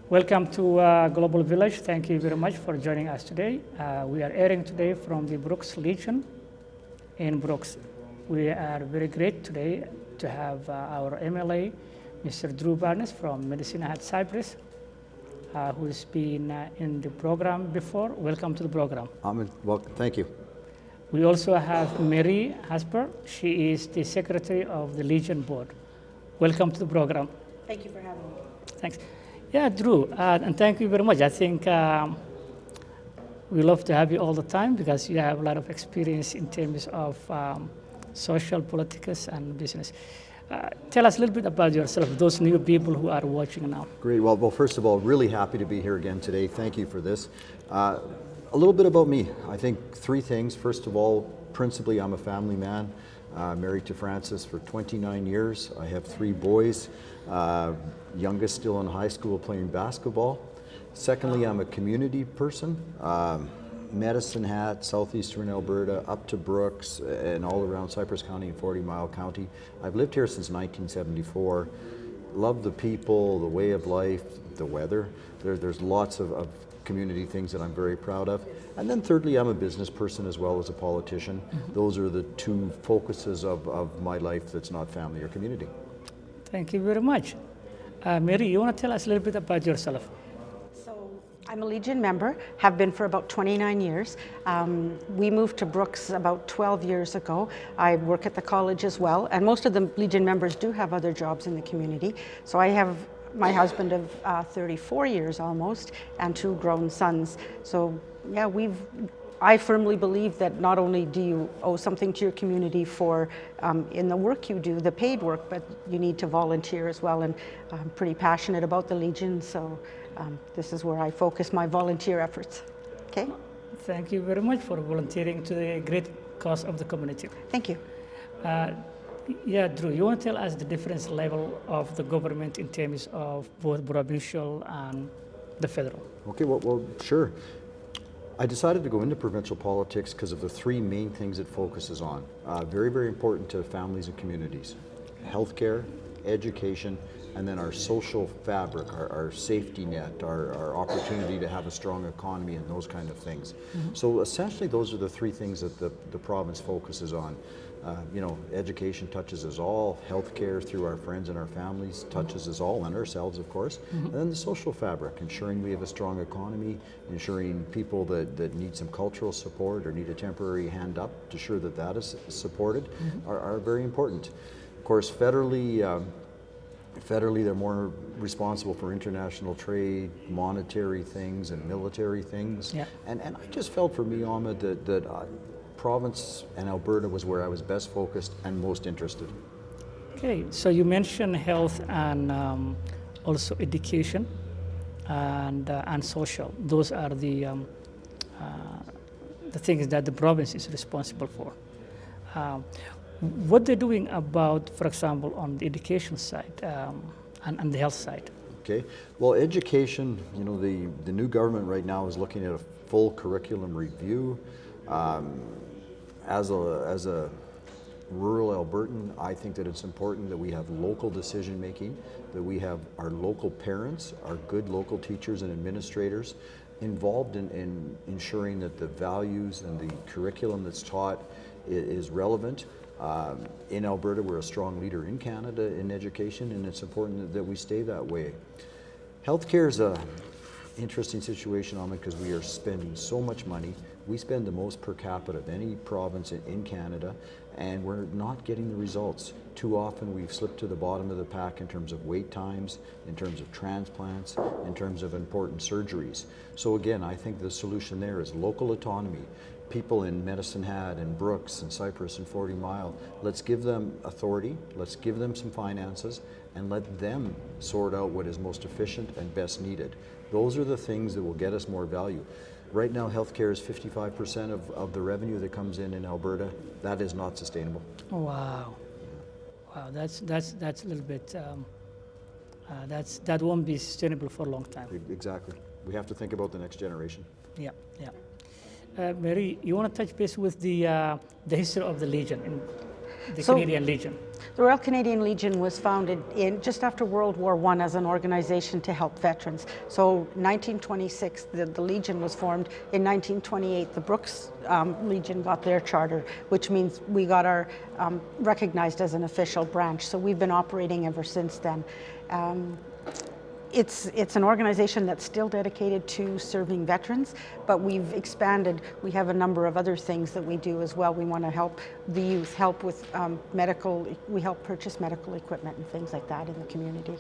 Welcome to Global Village. Thank you very much for joining us today. We are airing today from the Brooks Legion in Brooks. We are very great today to have our MLA, Mr. Drew Barnes from Medicine Hat Cyprus, who's been in the program before. Welcome to the program. Well, thank you. We also have Mary Hasper. She is the secretary of the Legion Board. Welcome to the program. Thank you for having me. Thanks. Yeah, Drew, and thank you very much. I think we love to have you all the time because you have a lot of experience in terms of social, politics, and business. Tell us a little bit about yourself, those new people who are watching now. Great. Well, first of all, really happy to be here again today. Thank you for this. A little bit about me. I think three things. First of all, principally, I'm a family man. Married to Frances for 29 years. I have 3 boys, youngest still in high school playing basketball. Secondly, I'm a community person. Medicine Hat, southeastern Alberta, up to Brooks, and all around Cypress County and 40 Mile County. I've lived here since 1974. Love the people, the way of life, the weather. There's lots of community things that I'm very proud of. And then thirdly, I'm a business person as well as a politician. Mm-hmm. Those are the 2 focuses of my life that's not family or community. Thank you very much. Mary, you want to tell us a little bit about yourself? So I'm a Legion member, have been for about 29 years. We moved to Brooks about 12 years ago. I work at the college as well, and most of the Legion members do have other jobs in the community. So I have my husband of 34 years almost, and 2 grown sons. So yeah, I firmly believe that not only do you owe something to your community for in the work you do, the paid work, but you need to volunteer as well. And I'm pretty passionate about the Legion, so this is where I focus my volunteer efforts. Okay? Thank you very much for volunteering to the great cause of the community. Thank you. Yeah, Drew, you want to tell us the difference level of the government in terms of both provincial and the federal? Okay, well, sure. I decided to go into provincial politics because of the 3 main things it focuses on. Very, very important to families and communities. Healthcare, education, and then our social fabric, our safety net, our opportunity to have a strong economy and those kind of things. Mm-hmm. So essentially those are the 3 things that the province focuses on. Education touches us all, healthcare through our friends and our families touches us all, and ourselves, of course. Mm-hmm. And then the social fabric, ensuring we have a strong economy, ensuring people that need some cultural support or need a temporary hand up to ensure that is supported, mm-hmm. are very important. Of course, federally, they're more responsible for international trade, monetary things, and military things. Yeah. And I just felt for me, Ahmed, that province and Alberta was where I was best focused and most interested. Okay, so you mentioned health and also education and social. Those are the things that the province is responsible for. What they're doing about, for example, on the education side and the health side? Okay, well, education, the new government right now is looking at a full curriculum review. As a rural Albertan, I think that it's important that we have local decision making, that we have our local parents, our good local teachers and administrators involved in ensuring that the values and the curriculum that's taught is relevant. In Alberta, we're a strong leader in Canada in education, and it's important that we stay that way. Healthcare is a interesting situation, Ahmed, because we are spending so much money. We spend the most per capita of any province in Canada, and we're not getting the results. Too often we've slipped to the bottom of the pack in terms of wait times, in terms of transplants, in terms of important surgeries. So again, I think the solution there is local autonomy. People in Medicine Hat and Brooks and Cypress and 40 Mile, let's give them authority, let's give them some finances, and let them sort out what is most efficient and best needed. Those are the things that will get us more value. Right now, healthcare is 55% of the revenue that comes in Alberta. That is not sustainable. Wow, that's a little bit. That won't be sustainable for a long time. Exactly. We have to think about the next generation. Yeah. Mary, you want to touch base with the history of the Legion, the Canadian Legion? The Royal Canadian Legion was founded in just after World War I as an organization to help veterans. So 1926, the Legion was formed. In 1928, the Brooks Legion got their charter, which means we got our recognized as an official branch. So we've been operating ever since then. It's an organization that's still dedicated to serving veterans, but we've expanded. We have a number of other things that we do as well. We want to help the youth, help with we help purchase medical equipment and things like that in the community.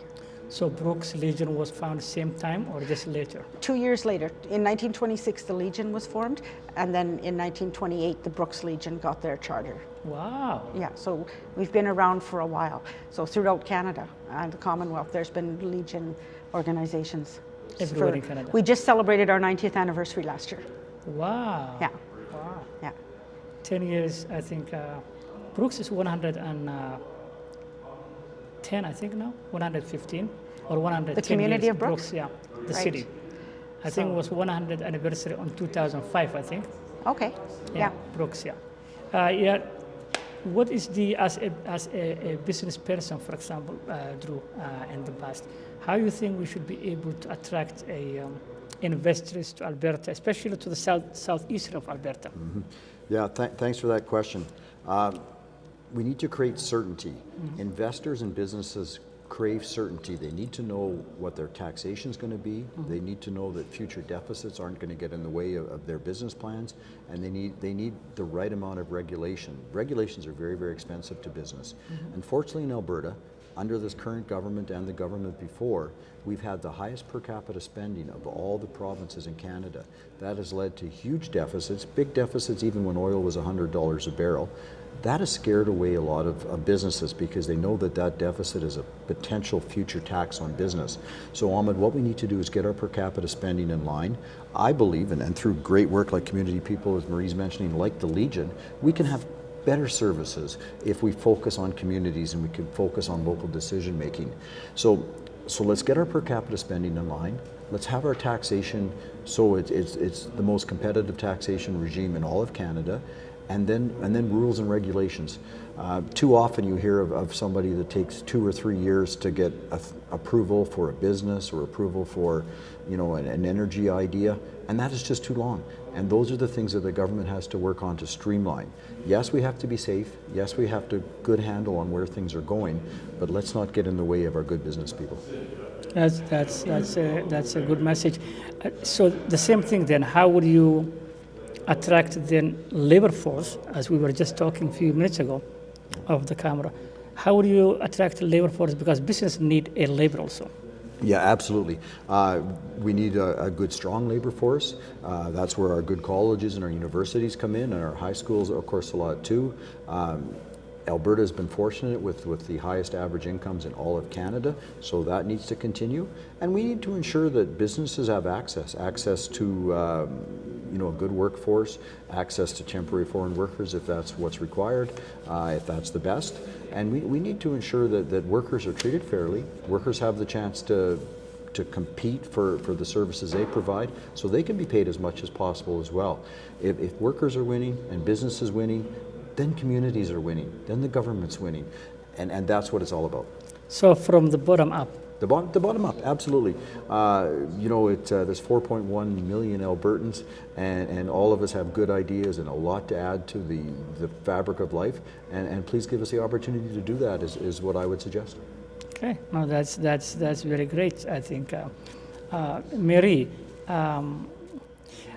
So Brooks Legion was founded same time or just later? 2 years later. In 1926, the Legion was formed, and then in 1928, the Brooks Legion got their charter. Wow. Yeah, so we've been around for a while. So throughout Canada and the Commonwealth, there's been Legion organizations. Everywhere in Canada. We just celebrated our 90th anniversary last year. Wow. Yeah. Wow. Yeah. 10 years, I think. Brooks is 110, I think now, 115 or 110. The community years. of Brooks? Yeah, the Right. city. I think it was 100th anniversary on 2005, I think. Okay. Yeah. Brooks, yeah. Yeah. What is as a business person, for example, Drew, in the past, how you think we should be able to attract investors to Alberta, especially to the southeast of Alberta? Mm-hmm. Yeah, thanks for that question. We need to create certainty. Mm-hmm. Investors and businesses crave certainty. They need to know what their taxation is going to be. Mm-hmm. They need to know that future deficits aren't going to get in the way of their business plans, and they need the right amount of regulation. Regulations are very, very expensive to business. Mm-hmm. Unfortunately, in Alberta, under this current government and the government before, we've had the highest per capita spending of all the provinces in Canada. That has led to huge deficits, big deficits even when oil was $100 a barrel. That has scared away a lot of businesses because they know that deficit is a potential future tax on business. So Ahmed, what we need to do is get our per capita spending in line. I believe, and through great work like Community People, as Marie's mentioning, like the Legion, we can have better services if we focus on communities and we can focus on local decision making. So let's get our per capita spending in line. Let's have our taxation so it's the most competitive taxation regime in all of Canada, and then rules and regulations. Too often you hear of somebody that takes 2 or 3 years to get approval for a business or approval for an energy idea, and that is just too long. And those are the things that the government has to work on to streamline. Yes, we have to be safe. Yes, we have to good handle on where things are going, but let's not get in the way of our good business people. That's a good message. So the same thing then, how would you attract then labor force, as we were just talking a few minutes ago off the camera? How would you attract labor force, because business need a labor also? Yeah, absolutely. We need a good, strong labor force. That's where our good colleges and our universities come in, and our high schools, of course, a lot too. Alberta has been fortunate with the highest average incomes in all of Canada, so that needs to continue. And we need to ensure that businesses have access to a good workforce, access to temporary foreign workers if that's what's required, if that's the best. And we need to ensure that workers are treated fairly, workers have the chance to compete for the services they provide, so they can be paid as much as possible as well. If workers are winning and business is winning, then communities are winning, then the government's winning, and that's what it's all about. So from the bottom up? The bottom up, absolutely. There's 4.1 million Albertans, and all of us have good ideas and a lot to add to the fabric of life, and please give us the opportunity to do that is what I would suggest. Okay, no, that's very great, I think. Marie,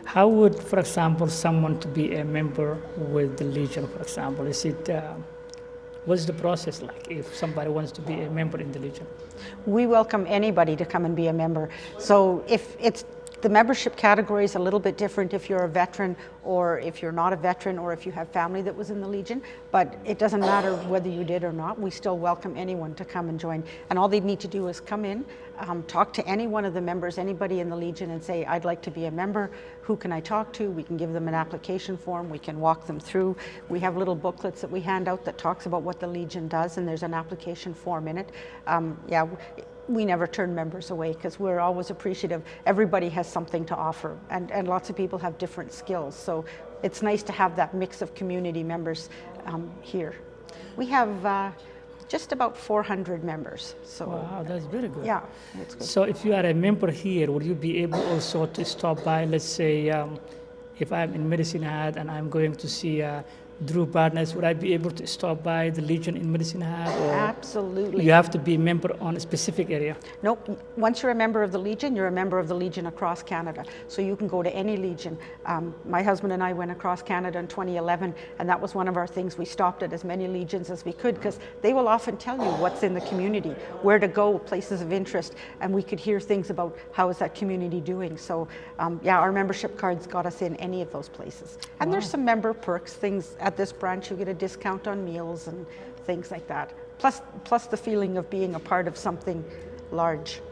how would, for example, someone to be a member with the Legion, for example, what's the process like if somebody wants to be a member in the Legion? We welcome anybody to come and be a member. So the membership category is a little bit different if you're a veteran or if you're not a veteran or if you have family that was in the Legion, but it doesn't matter whether you did or not. We still welcome anyone to come and join. And all they need to do is come in, talk to any one of the members, anybody in the Legion, and say, I'd like to be a member. Who can I talk to? We can give them an application form. We can walk them through. We have little booklets that we hand out that talks about what the Legion does, and there's an application form in it. We never turn members away because we're always appreciative. Everybody has something to offer, and lots of people have different skills. So it's nice to have that mix of community members here. We have just about 400 members. So Wow, that's very good. yeah, it's good. So if you are a member here, would you be able also to stop by, let's say, if I'm in Medicine Hat and I'm going to see Drew Barnes, would I be able to stop by the Legion in Medicine Hat? Or Absolutely. you have to be a member on a specific area? Nope. Once you're a member of the Legion, you're a member of the Legion across Canada. So you can go to any Legion. My husband and I went across Canada in 2011, and that was one of our things. We stopped at as many Legions as we could, because they will often tell you what's in the community, where to go, places of interest, and we could hear things about how is that community doing. So yeah, our membership cards got us in any of those places. And there's some member perks, things at this branch. You get a discount on meals and things like that. Plus the feeling of being a part of something large.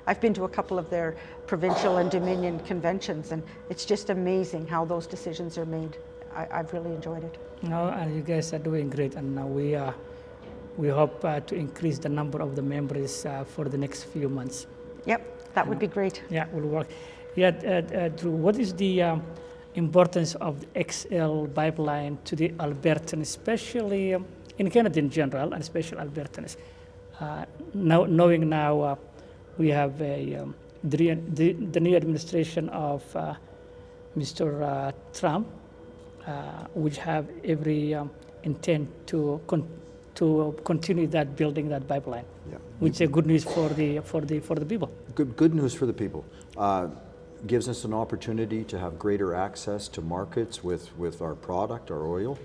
I've been to a couple of their provincial and Dominion conventions, and it's just amazing how those decisions are made. I've really enjoyed it. No, and you guys are doing great, and we hope to increase the number of the members for the next few months. Yep, that would be great. Yeah, will work. Yeah, Drew, what is the importance of the XL pipeline to the Albertans, especially in Canada in general, and especially Albertans? Knowing now we have the new administration of Mr. Trump, which have every intent to continue that building that pipeline, which is good news for the people. Good news for the people. Gives us an opportunity to have greater access to markets with our product, our oil.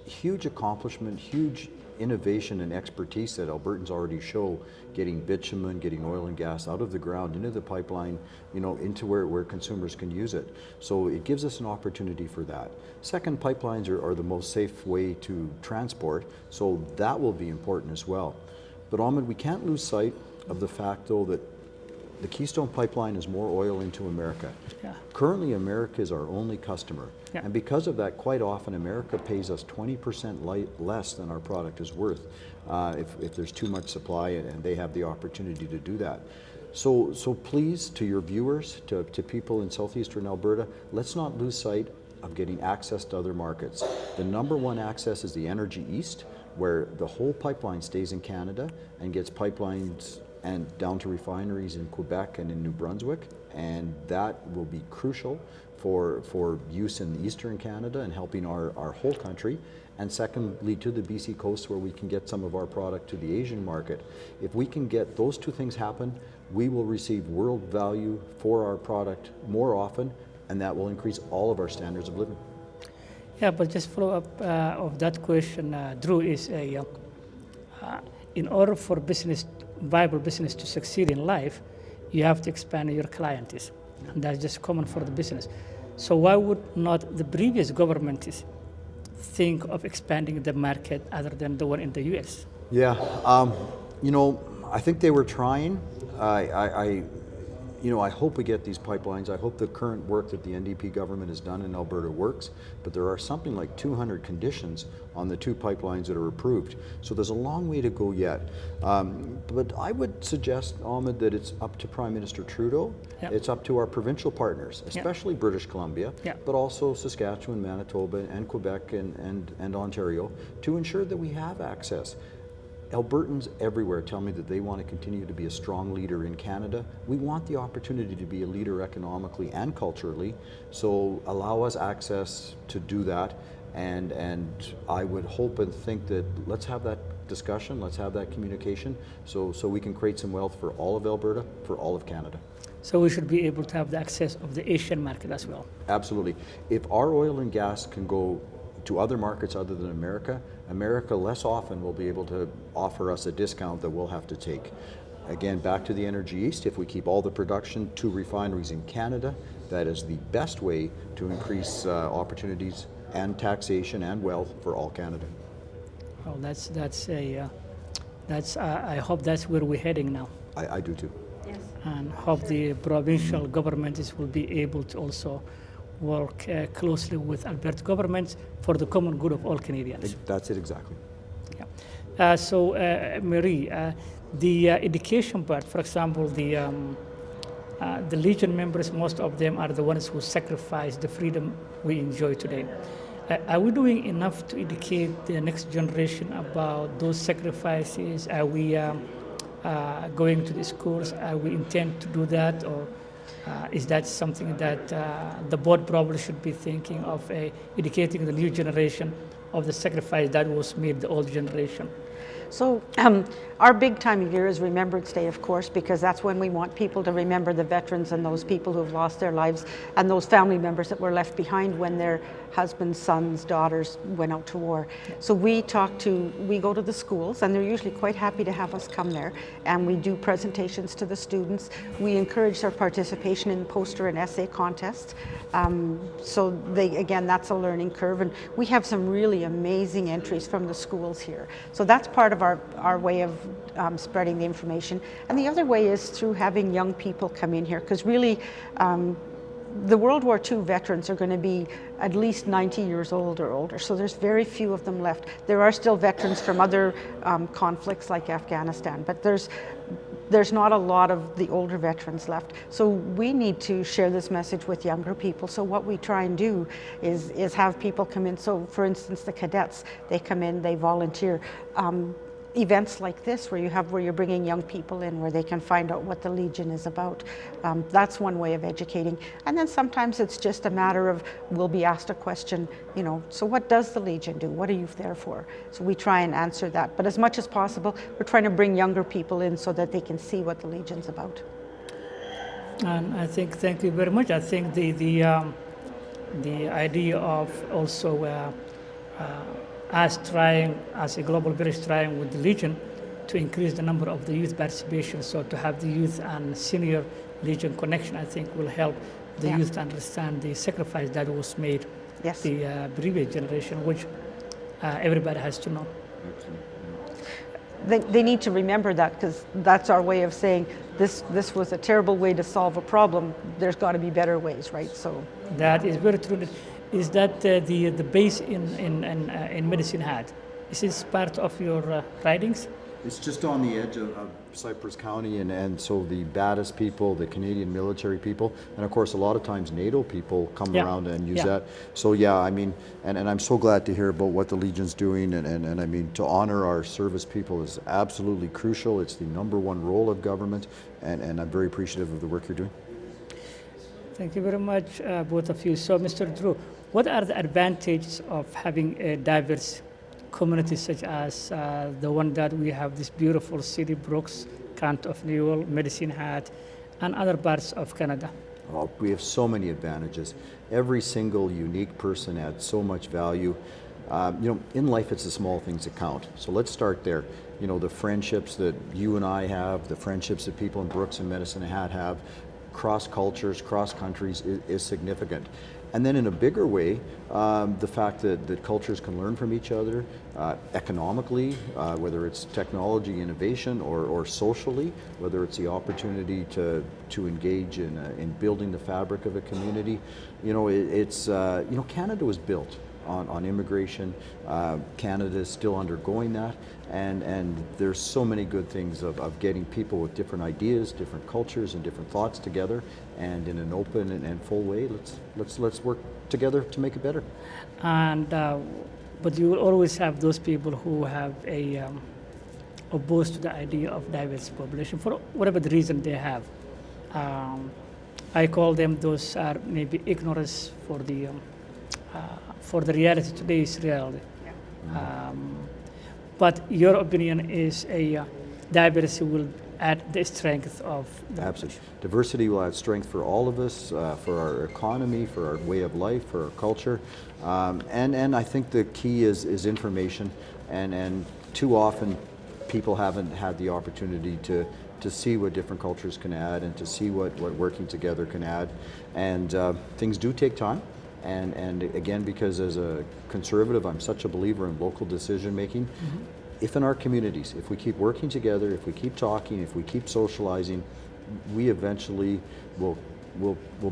Huge accomplishment, huge innovation and expertise that Albertans already show, getting bitumen, getting oil and gas out of the ground, into the pipeline, into where consumers can use it. So it gives us an opportunity for that. Second, pipelines are the most safe way to transport, so that will be important as well. But Ahmed, we can't lose sight of the fact, though, that the Keystone Pipeline is more oil into America. Yeah. Currently, America is our only customer. Yeah. And because of that, quite often, America pays us 20% less than our product is worth if there's too much supply and they have the opportunity to do that. So please, to your viewers, to people in southeastern Alberta, let's not lose sight of getting access to other markets. The number one access is the Energy East, where the whole pipeline stays in Canada and gets pipelines and down to refineries in Quebec and in New Brunswick, and that will be crucial for use in Eastern Canada and helping our whole country. And secondly, to the BC coast, where we can get some of our product to the Asian market. If we can get those two things happen, we will receive world value for our product more often, and that will increase all of our standards of living. Yeah, but just follow up of that question, Drew, is in order for viable business to succeed in life, you have to expand your clients. And that's just common for the business. So why would not the previous governments think of expanding the market other than the one in the U.S.? Yeah, I think they were trying. I hope we get these pipelines. I hope the current work that the NDP government has done in Alberta works, but there are something like 200 conditions on the two pipelines that are approved. So there's a long way to go yet. But I would suggest, Ahmed, that it's up to Prime Minister Trudeau. Yep. It's up to our provincial partners, especially British Columbia, but also Saskatchewan, Manitoba, and Quebec and Ontario, to ensure that we have access. Albertans everywhere tell me that they want to continue to be a strong leader in Canada. We want the opportunity to be a leader economically and culturally, so allow us access to do that. And I would hope and think that let's have that discussion, let's have that communication, so we can create some wealth for all of Alberta, for all of Canada. So we should be able to have the access of the Asian market as well. Absolutely. If our oil and gas can go to other markets other than America, America less often will be able to offer us a discount that we'll have to take. Again, back to the Energy East, if we keep all the production to refineries in Canada, that is the best way to increase opportunities and taxation and wealth for all Canada. Well, I hope that's where we're heading now. I do too. Yes. And hope the provincial governments will be able to also work closely with Alberta governments for the common good of all Canadians. That's it exactly. Yeah. So, Marie, the education part, for example, the Legion members, most of them are the ones who sacrifice the freedom we enjoy today. Are we doing enough to educate the next generation about those sacrifices? Are we going to the schools? Are we intend to do that, or is that something that the board probably should be thinking of, educating the new generation of the sacrifice that was made the old generation? So our big time of year is Remembrance Day, of course, because that's when we want people to remember the veterans and those people who have lost their lives and those family members that were left behind when their husbands, sons, daughters went out to war. So we go to the schools, and they're usually quite happy to have us come there, and we do presentations to the students. We encourage their participation in poster and essay contests. So again, that's a learning curve, and we have some really amazing entries from the schools here. So that's part of our way of spreading the information. And the other way is through having young people come in here, because really the World War II veterans are going to be at least 90 years old or older, so there's very few of them left. There are still veterans from other conflicts like Afghanistan, but there's not a lot of the older veterans left. So we need to share this message with younger people. So what we try and do is have people come in. So for instance, the cadets, they come in, they volunteer. Events like this where you're bringing young people in, where they can find out what the Legion is about. That's one way of educating. And then sometimes it's just a matter of, we'll be asked a question, so what does the Legion do? What are you there for? So we try and answer that. But as much as possible, we're trying to bring younger people in so that they can see what the Legion's about. And I think, thank you very much. I think the idea of also us trying, as a Global Village, trying with the Legion to increase the number of the youth participation, so to have the youth and senior Legion connection, I think will help the youth to understand the sacrifice that was made, the previous generation, which everybody has to know. They need to remember that, because that's our way of saying this was a terrible way to solve a problem. There's got to be better ways, right? So that is very true. Is that the base in Medicine Hat? Is this part of your writings? It's just on the edge of Cypress County, and so the Battis people, the Canadian military people, and of course a lot of times NATO people come around and use that. So I mean, and I'm so glad to hear about what the Legion's doing, and I mean, to honor our service people is absolutely crucial. It's the #1 role of government, and I'm very appreciative of the work you're doing. Thank you very much, both of you. So, Mr. Drew, what are the advantages of having a diverse community such as the one that we have, this beautiful city, Brooks, Kant of Newell, Medicine Hat, and other parts of Canada? Oh, we have so many advantages. Every single unique person adds so much value. In life, it's the small things that count. So let's start there. The friendships that you and I have, the friendships that people in Brooks and Medicine Hat have, cross cultures, cross countries is significant. And then in a bigger way, the fact that cultures can learn from each other economically, whether it's technology innovation or socially, whether it's the opportunity to engage in building the fabric of a community. Canada was built on immigration. Canada is still undergoing that, and there's so many good things of getting people with different ideas, different cultures, and different thoughts together, and in an open and full way, let's work together to make it better. And but you will always have those people who have opposed to the idea of diverse population for whatever the reason they have. I call them, those are maybe ignorance for the reality. Today's reality. But your opinion is a diversity will add the strength of the Absolutely. Diversity will add strength for all of us, for our economy, for our way of life, for our culture. And I think the key is information, and too often people haven't had the opportunity to see what different cultures can add and to see what working together can add. And things do take time. And again, because as a conservative, I'm such a believer in local decision making. Mm-hmm. If in our communities, if we keep working together, if we keep talking, if we keep socializing, we eventually will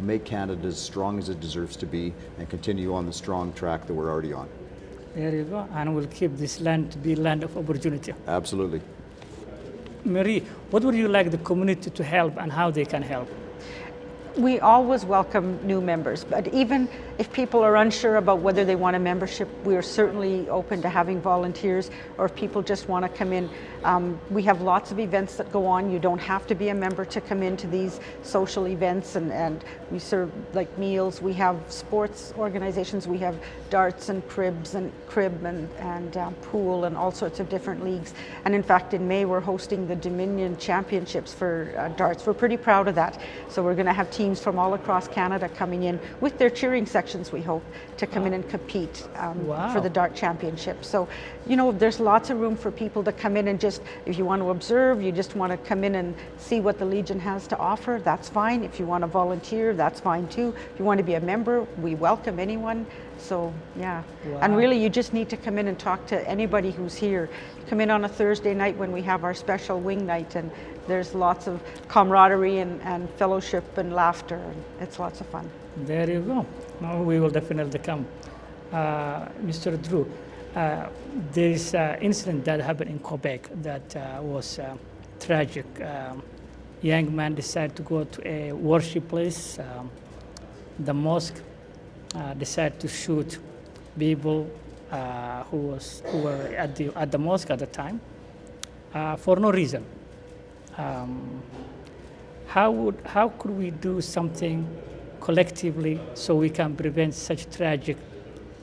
make Canada as strong as it deserves to be and continue on the strong track that we're already on. There you go, and we'll keep this land to be land of opportunity. Absolutely. Marie, what would you like the community to help and how they can help? We always welcome new members, but even if people are unsure about whether they want a membership, we are certainly open to having volunteers, or if people just want to come in. We have lots of events that go on. You don't have to be a member to come into these social events, and we serve like meals. We have sports organizations. We have darts and crib and pool and all sorts of different leagues. And in fact, in May, we're hosting the Dominion Championships for darts. We're pretty proud of that. So we're going to have teams from all across Canada coming in with their cheering sections, we hope, to come in and compete for the dart championship. So, you know, there's lots of room for people to come in and just, if you want to observe, you just want to come in and see what the Legion has to offer, that's fine. If you want to volunteer, that's fine too. If you want to be a member, we welcome anyone. So, yeah. Wow. And really, you just need to come in and talk to anybody who's here. Come in on a Thursday night when we have our special wing night, and there's lots of camaraderie and fellowship and laughter, and it's lots of fun. There you go. No, we will definitely come. Mr. Drew, there is an incident that happened in Quebec that was tragic. Young man decided to go to a worship place. The mosque decided to shoot people who were at the mosque at the time for no reason. How could we do something collectively so we can prevent such tragic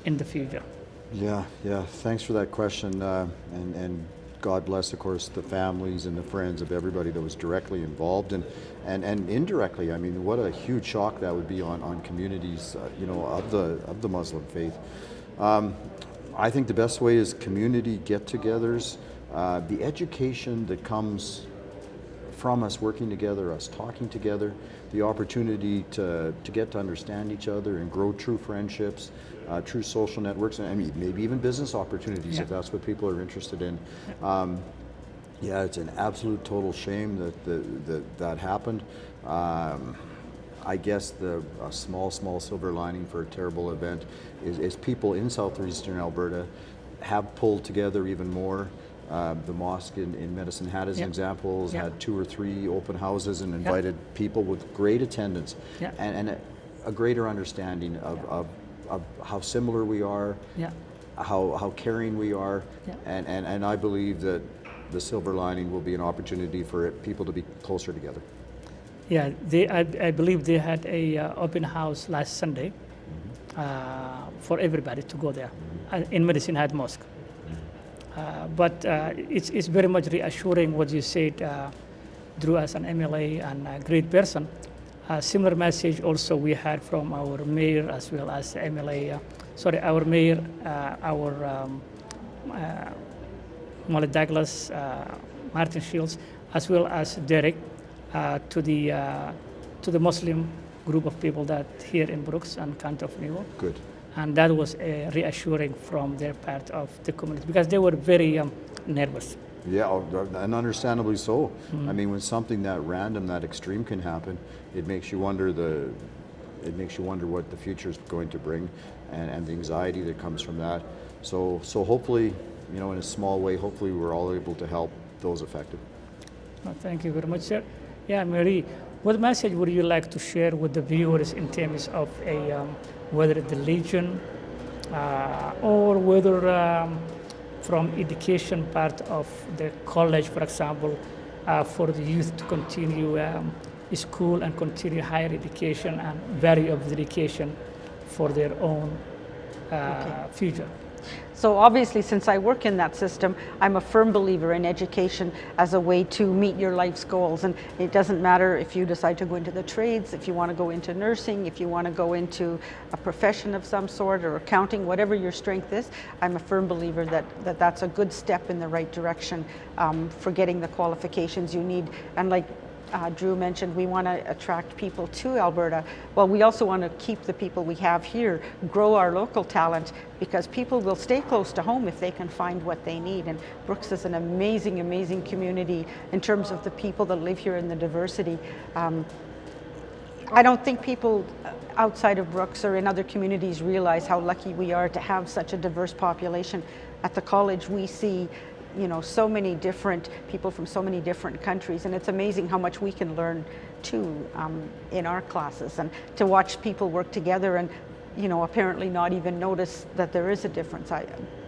in the future? Yeah. Thanks for that question, and God bless, of course, the families and the friends of everybody that was directly involved and indirectly. I mean, what a huge shock that would be on communities, of the Muslim faith. I think the best way is community get-togethers, the education that comes from us working together, us talking together, the opportunity to get to understand each other and grow true friendships, true social networks, and I mean, maybe even business opportunities if that's what people are interested in. It's an absolute total shame that happened. I guess a small silver lining for a terrible event is people in southeastern Alberta have pulled together even more. The mosque in Medicine Hat, as an example, had 2 or 3 open houses and invited people with great attendance and a greater understanding of how similar we are, how caring we are, and I believe that the silver lining will be an opportunity for people to be closer together. Yeah, I believe they had a open house last Sunday for everybody to go there in Medicine Hat Mosque. But it's very much reassuring what you said, Drew, as an MLA and a great person. Similar message also we had from our mayor as well as MLA, our mayor, our Molly Douglas, Martin Shields, as well as Derek, to the Muslim group of people that here in Brooks and County of New York. Good. And that was reassuring from their part of the community because they were very nervous. Yeah, and understandably so. I mean, when something that random, that extreme can happen, it makes you wonder what the future is going to bring, and the anxiety that comes from that. So hopefully, in a small way, hopefully we're all able to help those affected. Well, thank you very much, sir. Yeah, Marie, what message would you like to share with the viewers in terms of whether the Legion or whether from education part of the college, for example, for the youth to continue school and continue higher education and value of education for their own future? So obviously, since I work in that system, I'm a firm believer in education as a way to meet your life's goals. And it doesn't matter if you decide to go into the trades, if you want to go into nursing, if you want to go into a profession of some sort or accounting, whatever your strength is, I'm a firm believer that that's a good step in the right direction for getting the qualifications you need. And like Drew mentioned, we want to attract people to Alberta. Well, we also want to keep the people we have here, grow our local talent, because people will stay close to home if they can find what they need. And Brooks is an amazing, amazing community in terms of the people that live here and the diversity. I don't think people outside of Brooks or in other communities realize how lucky we are to have such a diverse population. At the college, we see so many different people from so many different countries, and it's amazing how much we can learn too in our classes, and to watch people work together and apparently not even notice that there is a difference.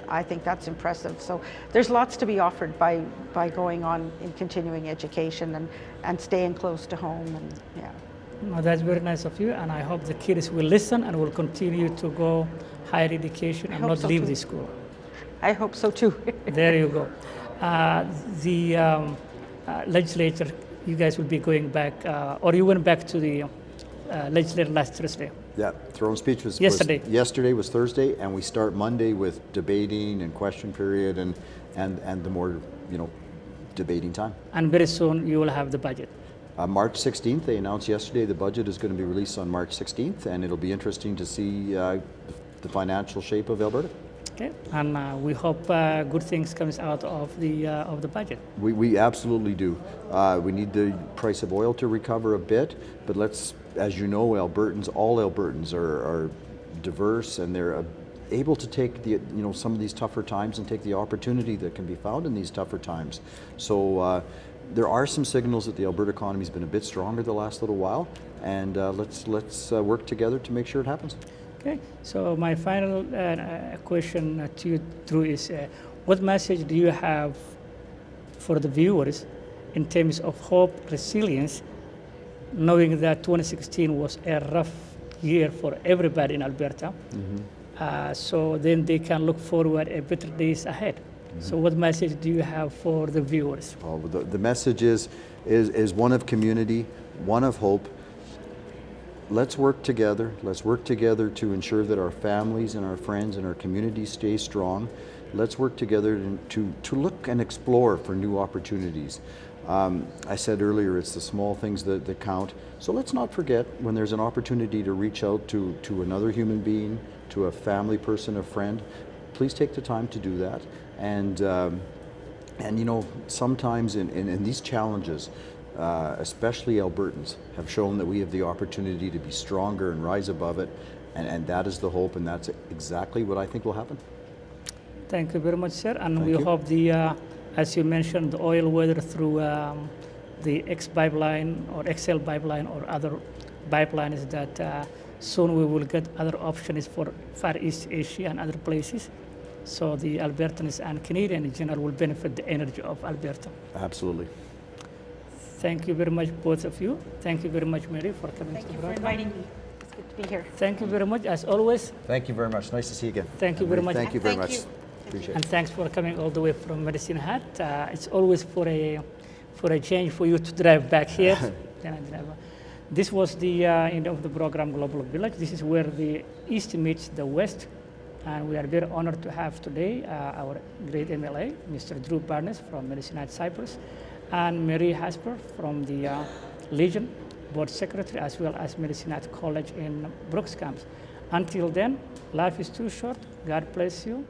I think that's impressive. So there's lots to be offered by going on in continuing education and staying close to home, and yeah. No, that's very nice of you, and I hope the kids will listen and will continue to go higher education and not leave the school. I hope so too. There you go. The legislature, you guys will be going back, or you went back to the legislature last Thursday. Yeah, throne speech was Yesterday. Yesterday was Thursday, and we start Monday with debating and question period and the more debating time. And very soon you will have the budget. March 16th, they announced yesterday the budget is going to be released on March 16th, and it'll be interesting to see the financial shape of Alberta. Okay, and we hope good things comes out of the budget. We absolutely do. We need the price of oil to recover a bit, but as you know, all Albertans are diverse, and they're able to take some of these tougher times and take the opportunity that can be found in these tougher times. So there are some signals that the Alberta economy has been a bit stronger the last little while, and let's work together to make sure it happens. Okay, so my final question to you, Drew, is what message do you have for the viewers in terms of hope, resilience, knowing that 2016 was a rough year for everybody in Alberta, so then they can look forward a better days ahead. So what message do you have for the viewers? Well, the message is one of community, one of hope. Let's work together. Let's work together to ensure that our families and our friends and our communities stay strong. Let's work together to look and explore for new opportunities. I said earlier, it's the small things that count. So let's not forget when there's an opportunity to reach out to another human being, to a family person, a friend. Please take the time to do that. And sometimes in these challenges, especially Albertans, have shown that we have the opportunity to be stronger and rise above it, and that is the hope, and that's exactly what I think will happen. Thank you very much, sir, and Thank we you. hope as you mentioned, the oil, whether through the X pipeline or XL pipeline or other pipelines, that soon we will get other options for Far East Asia and other places. So the Albertans and Canadians in general will benefit the energy of Alberta. Absolutely. Thank you very much, both of you. Thank you very much, Mary, for coming Thank to you the for program. inviting me. It's good to be here. Thank you very much, as always, Thank you very much. Nice to see you again. Thank you very much. Thank you very Thank much. you. Appreciate it. and thanks for coming all the way from Medicine Hat. It's always for a change for you to drive back here. This was the end of the program Global Village. This is where the East meets the West. And we are very honored to have today our great MLA, Mr. Drew Barnes from Medicine Hat, Cyprus, and Mary Hasper from the Legion Board Secretary, as well as Medicine Hat College in Brooks Camps. Until then, life is too short. God bless you.